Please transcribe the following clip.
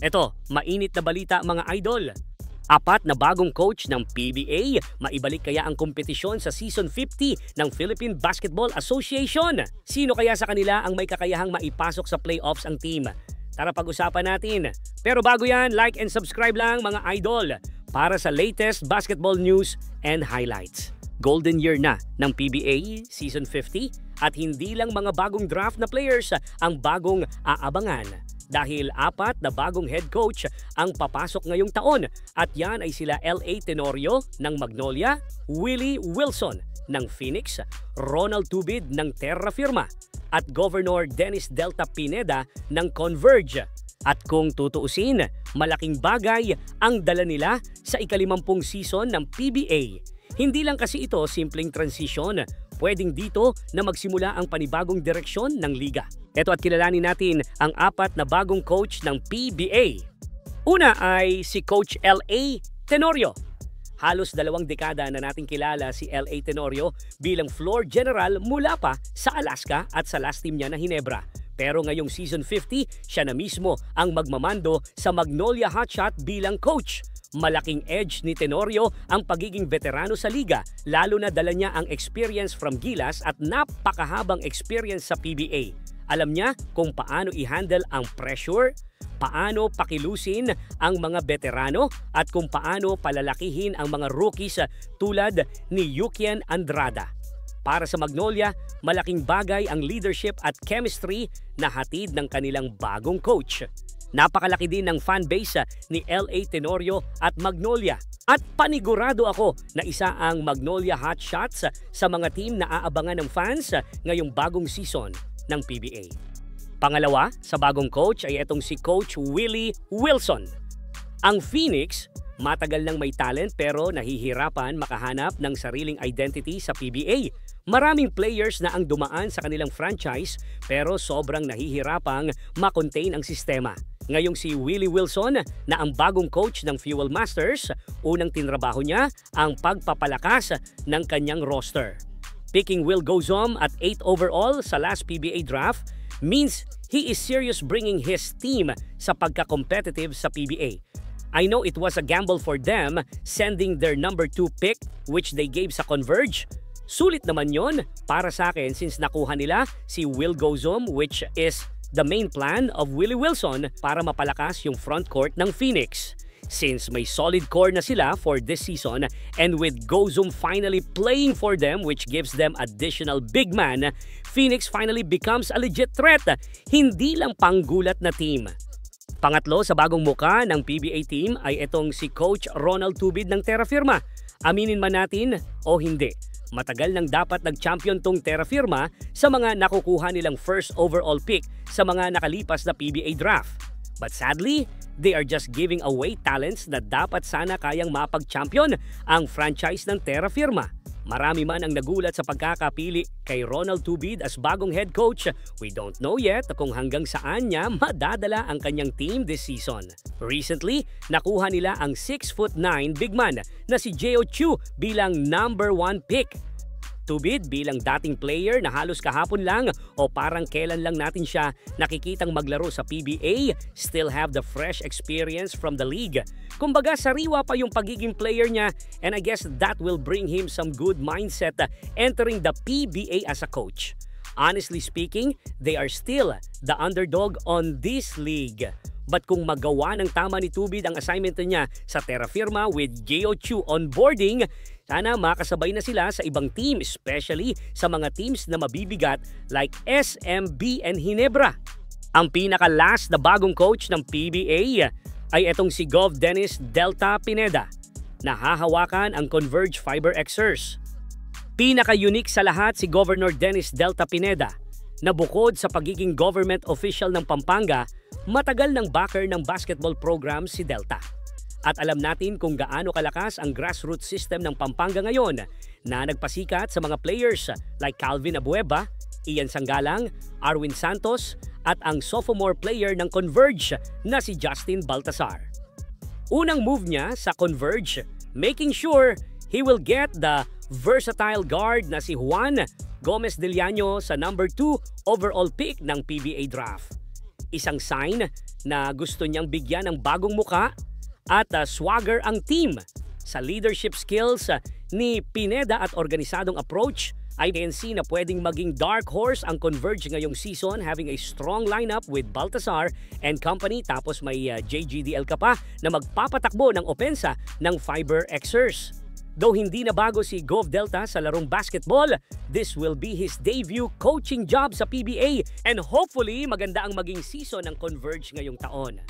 Eto, mainit na balita mga idol. Apat na bagong coach ng PBA, maibalik kaya ang kompetisyon sa Season 50 ng Philippine Basketball Association? Sino kaya sa kanila ang may kakayahang maipasok sa playoffs ang team? Tara pag-usapan natin. Pero bago yan, like and subscribe lang mga idol para sa latest basketball news and highlights. Golden year na ng PBA Season 50 at hindi lang mga bagong draft na players ang bagong aabangan. Dahil apat na bagong head coach ang papasok ngayong taon at yan ay sila L.A. Tenorio ng Magnolia, Willie Wilson ng Phoenix, Ronald Tubid ng Terra Firma at Governor Dennis Delta Pineda ng Converge. At kung tutuusin, malaking bagay ang dala nila sa ika-50 season ng PBA. Hindi lang kasi ito simpleng transition, pwedeng dito na magsimula ang panibagong direksyon ng liga. Ito at kilalanin natin ang apat na bagong coach ng PBA. Una ay si Coach L.A. Tenorio. Halos 2 dekada na nating kilala si L.A. Tenorio bilang floor general mula pa sa Alaska at sa last team niya na Ginebra. Pero ngayong Season 50, siya na mismo ang magmamando sa Magnolia Hotshot bilang coach. Malaking edge ni Tenorio ang pagiging veterano sa liga, lalo na dala niya ang experience from Gilas at napakahabang experience sa PBA. Alam niya kung paano i-handle ang pressure, paano pakilusin ang mga veterano at kung paano palalakihin ang mga rookies tulad ni Yukian Andrada. Para sa Magnolia, malaking bagay ang leadership at chemistry na hatid ng kanilang bagong coach. Napakalaki din ng fanbase ni L.A. Tenorio at Magnolia. At panigurado ako na isa ang Magnolia Hotshots sa mga team na aabangan ng fans ngayong bagong season ng PBA. Pangalawa, sa bagong coach ay itong si Coach Willie Wilson. Ang Phoenix, matagal nang may talent pero nahihirapan makahanap ng sariling identity sa PBA. Maraming players na ang dumaan sa kanilang franchise pero sobrang nahihirapang makontain ang sistema. Ngayong si Willie Wilson na ang bagong coach ng Fuel Masters, unang tinrabaho niya ang pagpapalakas ng kanyang roster. Picking Will Gozom at 8 overall sa last PBA draft means he is serious bringing his team sa pagka-competitive sa PBA. I know it was a gamble for them sending their number 2 pick which they gave sa Converge. Sulit naman yon para sa akin since nakuha nila si Will Gozom which is the main plan of Willie Wilson para mapalakas yung front court ng Phoenix. Since may solid core na sila for this season and with Gozom finally playing for them which gives them additional big man, Phoenix finally becomes a legit threat, hindi lang panggulat na team. Pangatlo sa bagong muka ng PBA team ay itong si Coach Ronald Tubid ng Terra Firma. Aminin man natin o hindi, matagal nang dapat nag-champion tong Terra Firma sa mga nakukuha nilang first overall pick sa mga nakalipas na PBA draft. But sadly, they are just giving away talents na dapat sana kayang mapag-champion ang franchise ng Terra Firma. Marami man ang nagulat sa pagkakapili kay Ronald Tubid as bagong head coach. We don't know yet kung hanggang saan niya madadala ang kanyang team this season. Recently, nakuha nila ang 6'9" big man na si J.O. Chu bilang number 1 pick. Tubid bilang dating player na halos kahapon lang o parang kailan lang natin siya nakikitang maglaro sa PBA, still have the fresh experience from the league. Kumbaga sariwa pa yung pagiging player niya and I guess that will bring him some good mindset entering the PBA as a coach. Honestly speaking, they are still the underdog on this league. But kung magawa ng tama ni Tubid ang assignment niya sa Terra Firma with J.O. Chu onboarding, sana makasabay na sila sa ibang team, especially sa mga teams na mabibigat like SMB and Ginebra. Ang pinaka-last na bagong coach ng PBA ay itong si Gov Dennis Delta Pineda na hahawakan ang Converge Fiber Xers. Pinaka-unique sa lahat si Governor Dennis Delta Pineda na bukod sa pagiging government official ng Pampanga, matagal ng backer ng basketball program si Delta. At alam natin kung gaano kalakas ang grassroots system ng Pampanga ngayon na nagpasikat sa mga players like Calvin Abueva, Ian Sanggalang, Arwin Santos at ang sophomore player ng Converge na si Justin Baltasar. Unang move niya sa Converge, making sure he will get the versatile guard na si Juan Gomez Diliano sa number 2 overall pick ng PBA draft. Isang sign na gusto niyang bigyan ng bagong muka at swagger ang team. Sa leadership skills ni Pineda at organisadong approach, ay PNC na pwedeng maging dark horse ang Converge ngayong season, having a strong lineup with Baltasar and company, tapos may JGDL ka pa na magpapatakbo ng opensa ng Fiber Xers. Though hindi na bago si Gov Delta sa larong basketball, this will be his debut coaching job sa PBA and hopefully maganda ang maging season ng Converge ngayong taon.